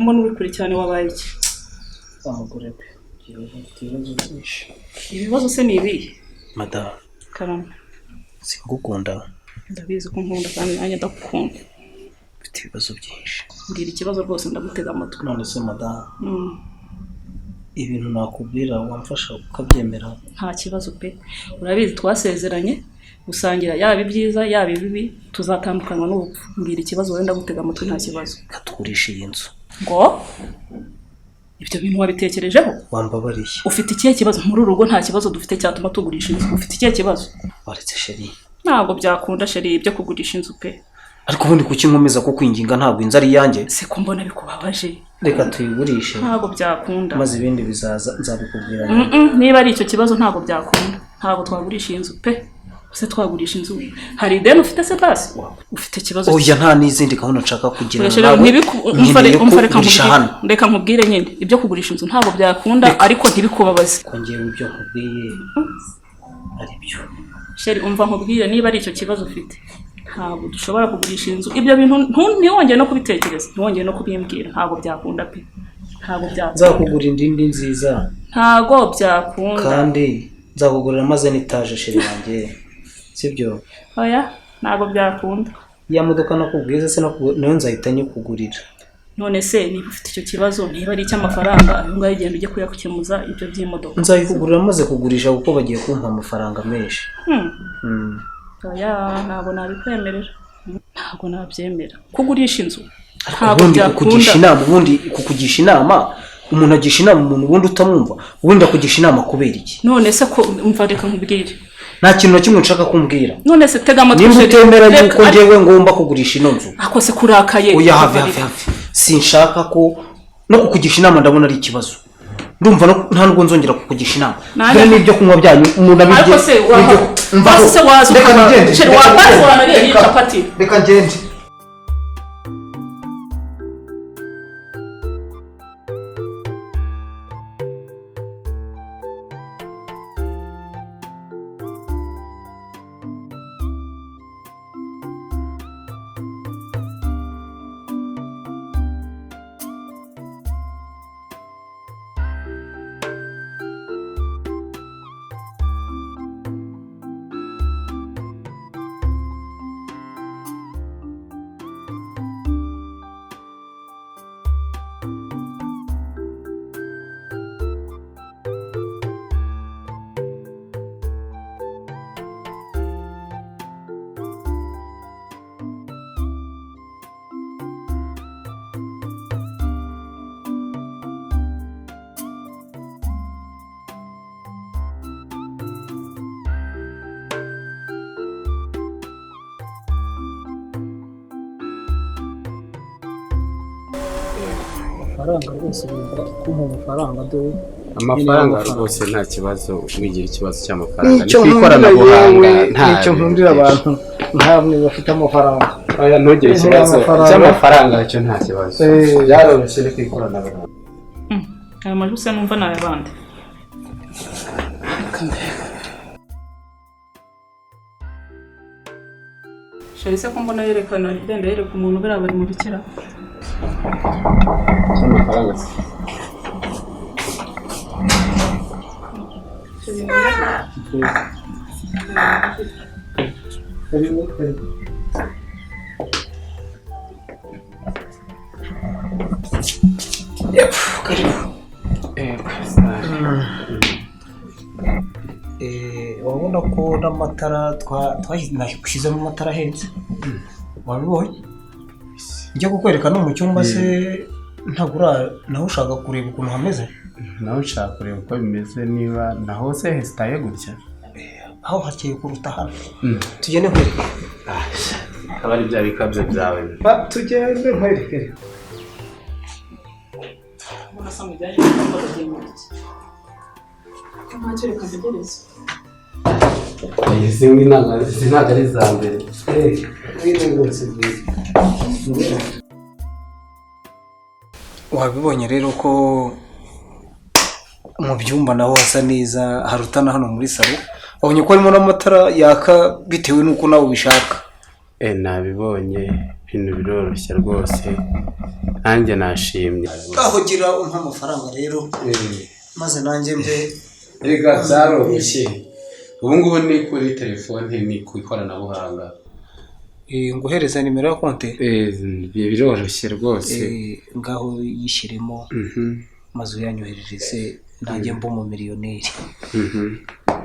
mbona uri kure cyane wabaye iki amugore pe ibibazo byinshi. Ibibazo se ni ibi Madame Karama singukunda ndabizi ko nkunda kandi nanjye ndakukunda mfite ibibazo byinshi mbwira ikibazo rwose ndagutega amatwi none se Madame ibintu nakubwira wamfasha ukabyemera nta kibazo pe urabizi twasezeranye gusangira yaba ibyiza yaba ibibi tuzatandukana n'ubupfu mbwira ikibazo wenda gutega amatwi nta kibazo katugurisha iyi nzu ngo ibyo bintu wabitekerejeho wambabariye ufite ikihe kibazo muri urugo nta kibazo dufite cyatuma tugurisha inzu ufite ikihe kibazo waretse sheri ntabwo byakunda sheri ibyo kugurisha inzu pe ariko ubundi kuki nkomeza ko kwinginga ntabwo inzu ari yanjye se ko mbona bikubabaje reka tuyigurishe ntabwo byakunda maze ibindi bizaza nzabikubwira niba ari icyo kibazo ntabwo byakunda ntabwo twagurisha inzu pe se twagurisha inzu hari ideni ufite se basi ufite ikibazo oya nta n'izindi gahunda nshaka kugira reka nkubwire nyine ibyo kugurisha inzu ntabwo byakunda ariko ntibikubabaze kongera ibyo nkubwiye ari byo sheri umva nkubwire niba ari icyo kibazo ufite ntabwo dushobora kugurisha inzu ibyo bintu ntiwongere no kubitekereza ntiwongere no kubimbwira ntabwo byakunda pe ntabwo byakunda nzakugura indi nziza ntabwo byakunda kandi nzakugurira maze n'itaje sheri wanjye sibyo oya ntabwo byakunda ya modoka nakubwiza se nayo nzahita nyikugurira none se niba ufite icyo kibazo niba ari icy'amafaranga ayo ngayo ugenda ujye kuyakemuza ibyo by'imodoka nzayikugurira maze kugurisha kuko bagiye kumpa amafaranga menshi oya ntabwo nabikwemerera ntabwo nabyemera kugurisha inzu ntabwo byakunda ubundi kukugisha inama umuntu agisha inama umuntu ubundi utamwumva ubundi akugisha inama kubera iki none se ko umva reka nkubwire nta kintu na kimwe nshaka kumbwira none se tega amatwi niba utemera yuko njyewe ngomba kugurisha ino nzu ako se kurakaye oya hafi sinshaka ko no kukugisha inama ndabona ari ikibazo ndumva nta nubwo nzongera kukugisha inama dore n'ibyo kunywa byanyu umuntu abirye ariko se wazo reka ngende amafaranga rwose kumpa amafaranga dore amafaranga rwose nta kibazo wigira ikibazo cy'amafaranga n'ikoranabuhanga nicyo nkundira abantu nkamwe bafite amafaranga oya ntugire ikibazo cy'amafaranga cyo nta kibazo byaroroshye no kwikoranabuhanga aya majwi se numva nawe bande sheri se ko mbona yerekana igenda yereka umuntu bera bari mu bikira cy'amafaranga wabona ko n'amatara twashyizemo amatara ahenze wabibonye njya kukwereka no mu cyumba se ntagura naho ushaka kureba ukuntu hameze naho ushaka kureba uko bimeze niba naho se hesitaye gutya aho hakeye kuruta hano tugende nkwereke akaba ari bya bikabyo byawe tugende nkwereke mbona mujyanye n'ambaga y'impunzi ntacyo reka ntegereze izi ntabwo ari iza mbere wabibonye rero ko mu byumba naho hasa neza harutana hano muri salo wabonye ko harimo n'amatara yaka bitewe n'uko nawe ubishaka nabibonye ibintu biroroshye rwose nanjye nashimye aho gira umpa amafaranga rero maze nanjye mbe rega byaroroshye ubu ngubu ni kuri telefone ni ku ikoranabuhanga nguhereza nimero ya konti biroroshye rwose ngaho yishyiremo maze uyanyoherereze nanjye mba umumiliyoneri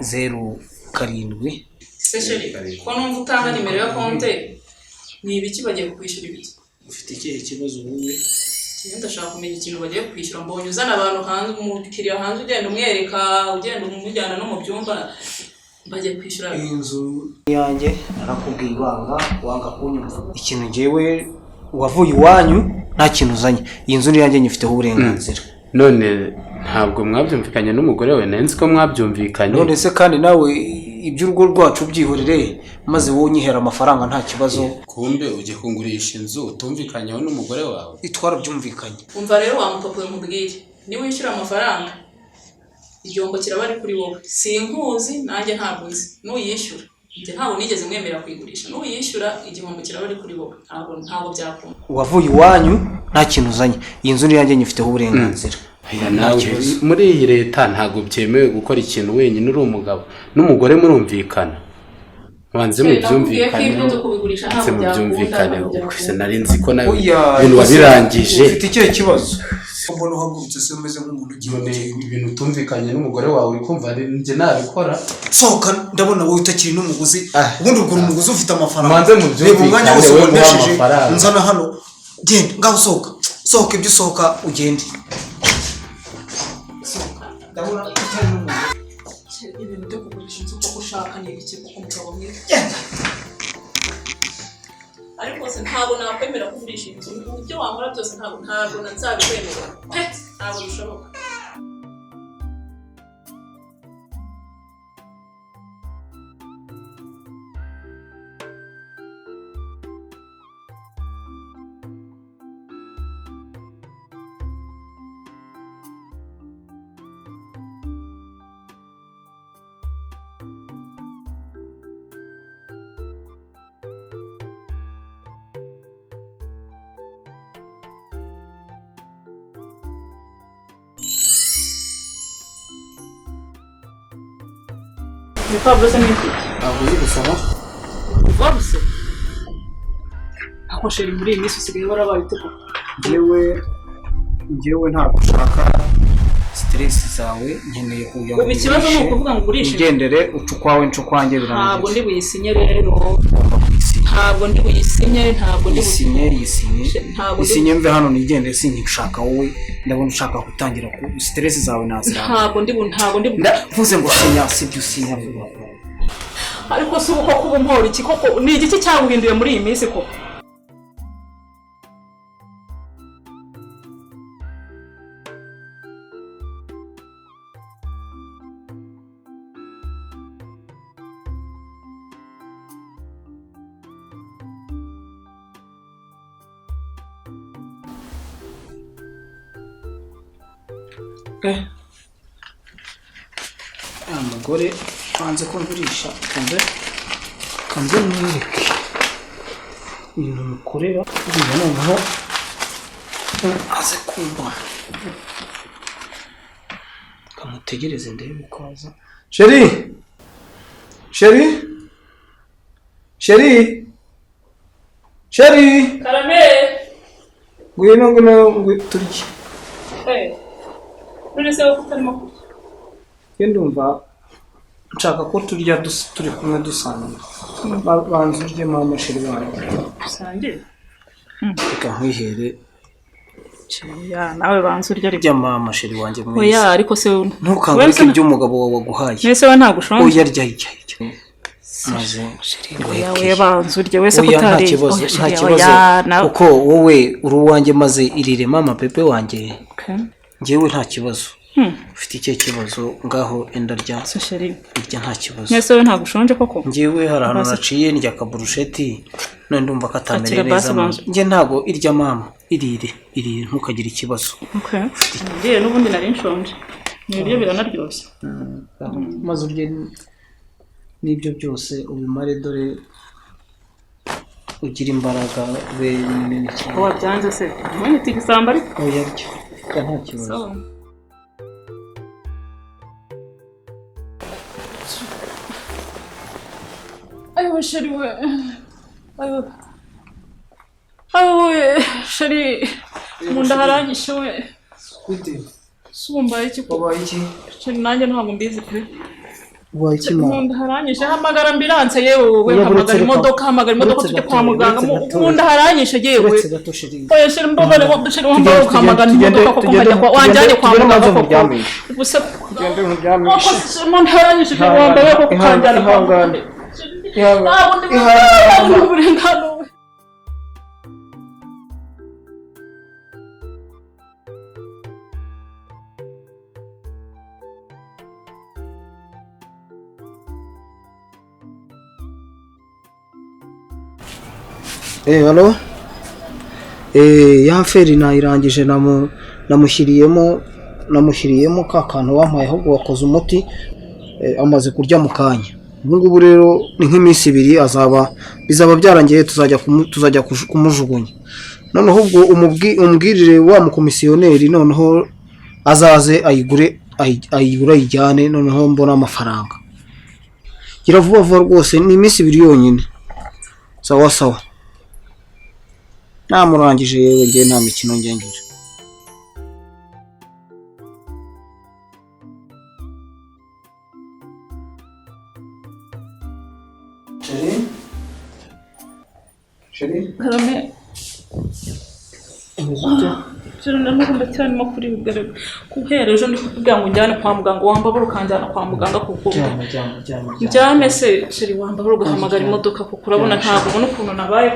07 Sesheri ko numva utanga nimero ya konti ni ibiki bagiye kukwishyura ibiki ufite ikihe kibazo wowe ndashaka kumenya ikintu bagiye kwishyura mbonye uzana abantu hanze umukiriya hanze ugenda umwereka ugenda umujyana no mu byumba bagiye kwishyura inzu yanjye narakubwiye ibanga wanga kunyumva ikintu ngewe wavuye iwanyu nta kintu uzanye iyi nzu yanjye nyifiteho uburenganzira none ntabwo mwabyumvikanye n'umugore we nenzi ko mwabyumvikanye none se kandi nawe iby'urugo rwacu byihorere maze wowe unyihera amafaranga nta kibazo kumbe ujye kungurisha inzu utumvikanyeho n'umugore wawe itwara byumvikanye umva rero wamupapuye mubwire niba wishyura amafaranga igihombo kiraba ari kuri wowe sinkuzi nanjye ntabwo nzi n'uyishyura njye ntabwo nigeze mwemera kuyigurisha n'uyishyura igihombo kiraba ari kuri wowe ntabwo byakunda wavuye iwanyu nta kintu uzanye iyi nzu yanjye nyifiteho uburenganzira muri iyi leta ntabwo byemewe gukora ikintu wenyine uri umugabo n'umugore murumvikana banze mu byumvikane ndetse mu byumvikane gusa nari nzi ko nawe ibintu wabirangije ufite ikihe kibazo mbona uhagurutse se umeze nk'umuntu ugiye ibintu utumvikanye n'umugore wawe uri kumva njye nabikora sohoka ndabona wowe utakiri n'umuguzi ubundi ugura umuguzi ufite amafaranga banze mu byumvikane wowe muha amafaranga nzana hano genda ngaho sohoka ibyo usohoka ugende ndabona utari n'umuntu ibintu byo kugurisha inzu kuko ushaka ni ibiki kuko umugabo mwiza ariko se ntabwo nakwemera kugurisha inzu ibyo wambara byose ntabwo nzabikwemera ntabwo bishoboka ibipapuro se n'ibyo ntabwo uri gusaba babuse ako sheri muri iyi minsi usigaye warabaye utuko njyewe ntabwo ushaka stress zawe nkeneye kugira ngo ikibazo ni ukuvuga ngo ugurishe ugendere ucukwawe ncukwanjye birangiye ntabwo ndi buyisinye rero ntabwo ndi buyisinye yisinye mve hano nigendere sinkishaka wowe ndabona ushaka gutangira ku stress zawe nazira ntabwo ndi ndavuze ngo sinya sibyo sinya ariko si uko kuba mpora iki koko ni igiki cyaguhinduye muri iyi minsi koko umugore wanze kumvurisha kanze mwereke ibintu mukorera kugira noneho aze kumva kamutegereze ndebe ukaza sheri karame ngwino turiki none se wowe utarimo kurya ndumva nshaka ko turya turi kumwe dusangira banza urye mama sheri wanjye usangire reka nkwihere nawe banza urya ariko rya mama sheri wanjye mwiza oya ariko se ntukangurike ibyo umugabo wawe waguhaye mbese we ntabwo ushonje oya rya maze oya banza urye wese ko nta kibazo kuko wowe uri uwanjye maze irire mama pepe wanjye njyewe nta kibazo ufite icyo kibazo ngaho enda rya irya nta kibazo mbese we ntabwo ushonje koko njyewe hari ahantu naciye ndya akaburusheti none ndumva katamere neza njye ntabwo irya mama irire ntukagire ikibazo ngiye n'ubundi nari nshonje nibyo biranaryoshye maze urye n'ibyo byose ubimare dore ugira imbaraga ube munini cyane wabyanze se mwene tigisamba ariko oya byo nta kibazo ayo sheri we ayo sheri munda haranyishe we gute sumbaye iki ko wabaye iki sheri nanjye ntabwo mbizi pe wabaye iki munda haranyishe hamagara ambulance yewe hamagara imodoka tujye kwa muganga munda haranyishe yewe oya sheri mbabare wo sheri wambaye hamagara imodoka kuko nkajya kwa wanjanye kwa muganga koko gusa ugende nturyamishe munda haranyishe wambaye koko kanjana kwa muganga halo ya feri nayirangije namushyiriyemo ka kantu wampaye ahubwo wakoze umuti amaze kurya mu kanya ubu ngubu rero ni nk'iminsi 2 bizaba byarangiye tuzajya kumujugunya noneho ubwo umubwirire wa mukomisiyoneri noneho azaze ayigure ayijyane noneho mbona amafaranga gira vuba vuba rwose ni iminsi 2 yonyine sawa namurangije yewe ngiye nta mikino ngengira Sheri karame Jero ndamukunda cyane makuri bigaragara kuhera ejo ndi kuvuga ngo njyane kwa muganga wambabura kanjyana kwa muganga kuko njyame se sheri wambabura ugahamagara imodoka kuko urabona ntabwo ubona ukuntu nabaye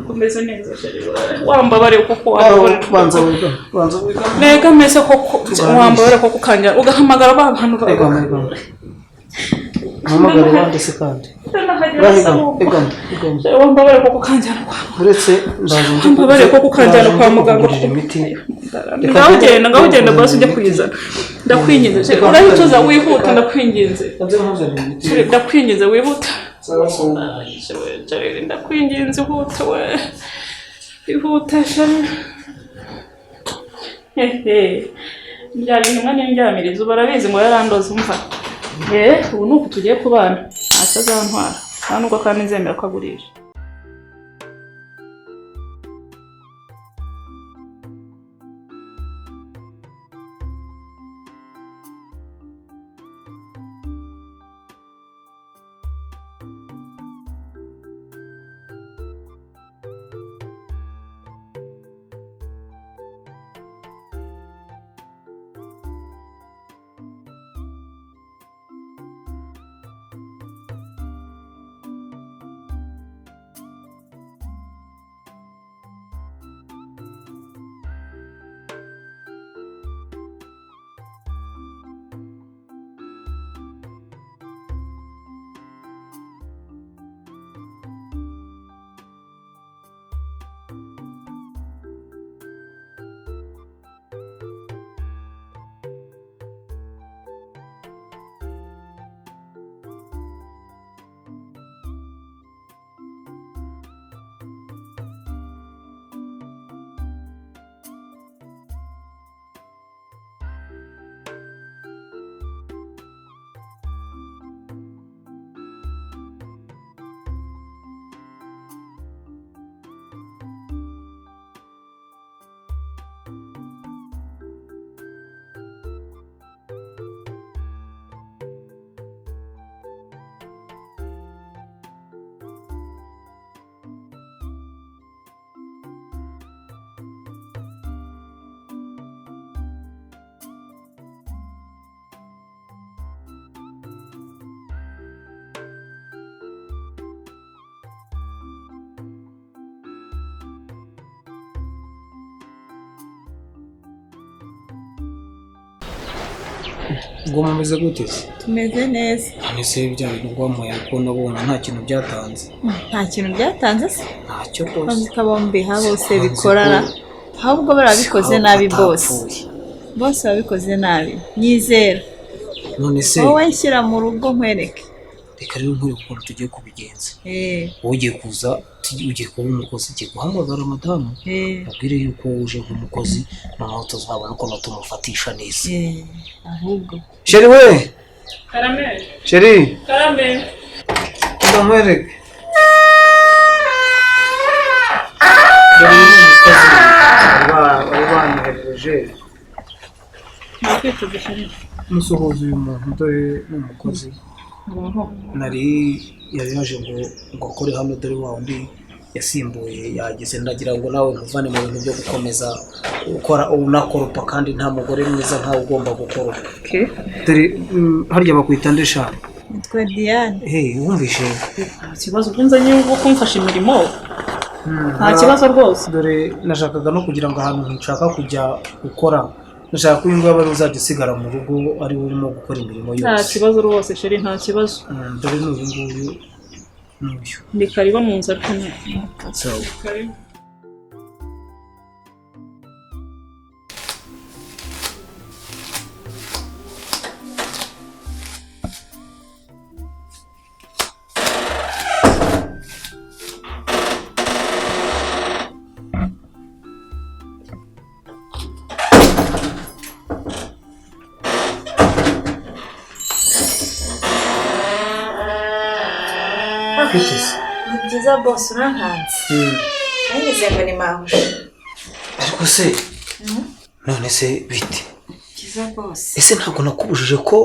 kumeze neza sheri wambabare kuko banza nega mese kuko wambabare kuko kanjyana ugahamagara abantu Hamagara bande se kandi. Wambabare koko kanjyana kwa. Uretse ndaje wambabare koko kanjyana kwa muganga imiti. Ngawugenda basi ujya kuyizana. Ndakwinginze. Urahituza wihuta ndakwinginze. Ndakwinginze wihuta. Ndakwinginze huta we. Wihuta shari. Njyari umwanya njyamiriza barabizi ngo yarandoze umva. Ubu nuko tugiye kubana atazantwara nta nubwo kandi nzemera ko agurisha ngo mumeze gute tumeze neza nese bya bintu ngwamuye ko nabona nta kintu byatanze nta kintu byatanze se ntacyo rwose kandi bombi bose bikorana ahubwo barabikoze nabi bose babikoze nabi nyizera none se wowe nshyira mu rugo nkwereke reka rero nkwiye ukuntu tugiye kubigenza wowe ugiye kuza ugiye kuba umukozi ugiye guhamagara madamu abwire yuko uje nk'umukozi noneho tuzabona ukuntu tumufatisha neza ahubwo sheri we karame sheri karame ndamwereke wari wanyohereje musohoza uyu muntu dore ni umukozi yari yaje ngo akore hano dore wa undi yasimbuye yageze ndagira ngo nawe nkuvane mu bintu byo gukomeza gukora unakoropa kandi nta mugore mwiza nkawe ugomba gukoropa dore harya bakwita ndesha nitwa Diane wumvishe ikibazo ukunzanye ngo kumfasha imirimo nta kibazo rwose dore nashakaga no kugira ngo ahantu nshaka kujya gukora nashaka ko uyu nguyu aba uzajya usigara mu rugo ari we urimo gukora imirimo yose nta kibazo rwose sheri nta kibazo dore n'uyu nguyu n'uyu ndi kariba mu nzu ariko ni byiza bose urankanze nanyuze ngo ni mahusha ariko se none se bite byiza bose ese ntabwo nakubujije ko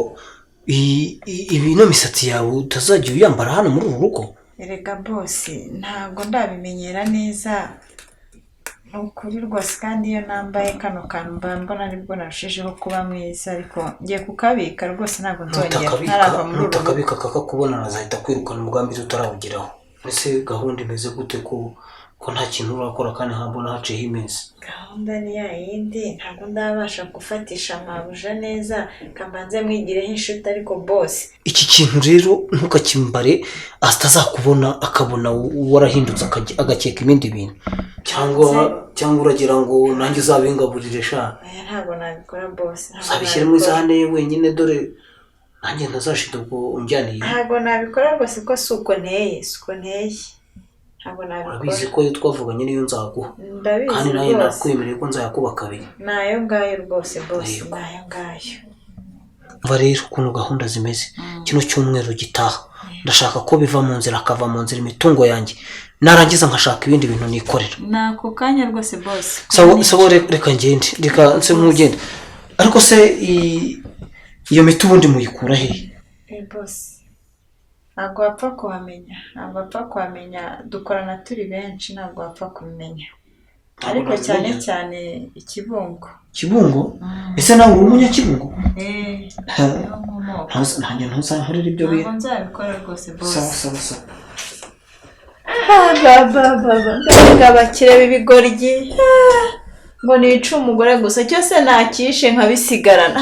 ino misatsi yawe utazajya uyambara hano muri uru rugo erega bose ntabwo ndabimenyera neza ni ukuri rwose kandi iyo nambaye kano kantu mbona nibwo narushijeho kuba mwiza ariko ngiye kukabika rwose ntabwo nzongera ntarava muri uru rugo nutakabika kakakubona nazahita kwirukana umugambi tutarawugeraho ese gahunda imeze gute ko nta kintu urakora kandi nkabona haciyeho iminsi gahunda ni ya yindi ntabwo ndabasha gufatisha amabuja neza kambanze mwigireho inshuti ariko bose iki kintu rero ntukakimbare atazakubona akabona warahindutse agakeka ibindi bintu cyangwa uragira ngo nanjye uzabingaburire sha ntabwo nabikora bose uzabishyira muri zane wenyine dore nanjye ntazashida ubwo unjyaniye ntabwo nabikora rwose ko si uko nteye ntabwo nabikora urabizi ko iyo twavuganye niyo nzaguha kandi nawe nakwemereye ko nzayakuba kabiri nayo ngayo rwose bose nayo ngayo mva rero ukuntu gahunda zimeze kino cyumweru gitaha ndashaka ko biva mu nzira akava mu nzira imitungo yanjye narangiza nkashaka ibindi bintu nikorera nako kanya rwose bose sabo reka ngende reka nse nk'ugenda ariko se iyo miti ubundi muyikura he bose ntabwo wapfa kuhamenya dukorana turi benshi ntabwo wapfa kubimenya ariko cyane cyane ikibungo ese nawe uri umunyakibungo nanjye ntuzankorera ibyo bintu ntabwo nzabikora rwose bose sawa mbega abakire b'ibigoryi ngo nice umugore gusa cyose nakishe nkabisigarana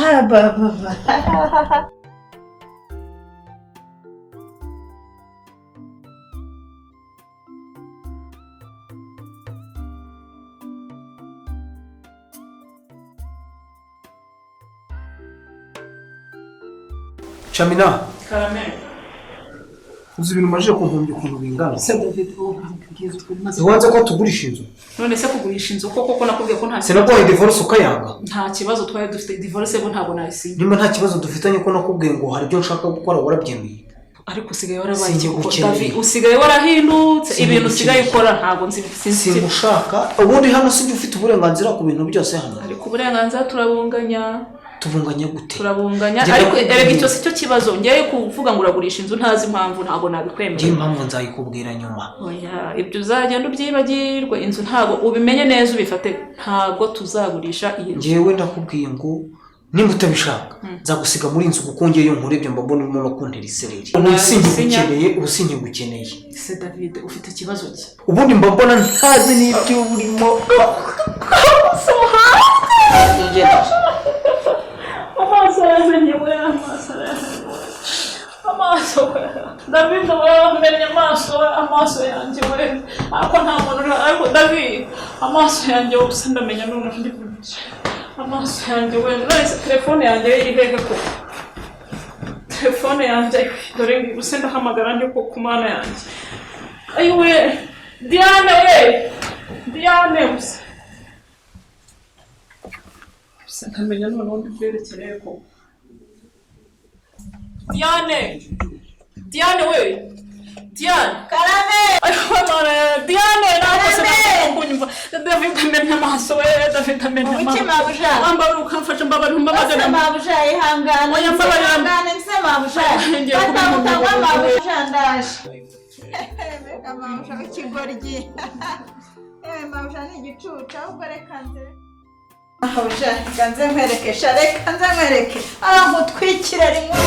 Chamina karame uzi ibintu maje kumpumbya ukuntu bingana se David wanze ko tugurisha inzu none se kugurisha inzu koko nakubwiye ko nta sinakuhaye divorce ukayanga nta kibazo twari dufite divorce bo ntabwo nayisinya nimba nta kibazo dufitanye ko nakubwiye ngo hari ibyo nshaka gukora warabyemeye ariko usigaye warabaye David usigaye warahindutse ibintu usigaye ukora ntabwo singushaka ubundi hano sinjye ufite uburenganzira ku bintu byose hano ariko uburenganzira turabunganya gute turabunganya ariko erega icyo si cyo kibazo ngiye kuvuga ngo uragurisha inzu ntazi impamvu ntabwo nabikwemera ndi impamvu nzayikubwira nyuma oya ibyo uzagenda ubyibagirwe inzu ntabwo ubimenye neza ubifate ntabwo tuzagurisha iyi nzu ngewe ndakubwiye ngo nimba utabishaka nzagusiga muri inzu kuko ngeyo nkurebye mbabona urimo no kuntera isereri ubusinyi gukeneye se David ufite ikibazo ki ubundi mbabona ntazi n'ibyo urimo amaso David wamenye amaso yanjye we ariko nta muntu ariko David amaso yanjye gusa ndamenya n'umuntu amaso yanjye we none telefone yanjye iri hehe ko telefone yanjye dore ngibuse ndahamagara ndi ku mana yanjye ayiwe Diane we Diane gusa ntamenya noneho ndibyerekereye ko Diane we Diane Karame Diane nakose nakunyumva David amenya amaso we David amenya amaso Uki mabuja amba ukamfasha mbabara mbabagana mabuja ihangane Oya mbabara ihangane nse mabuja batangwa mabuja ndaje Beka mabuja ikigoryi mabuja ni igicucu ahubwo reka nze mabuja kanze nkwereke shareka nze nkwereke ngutwikira rimwe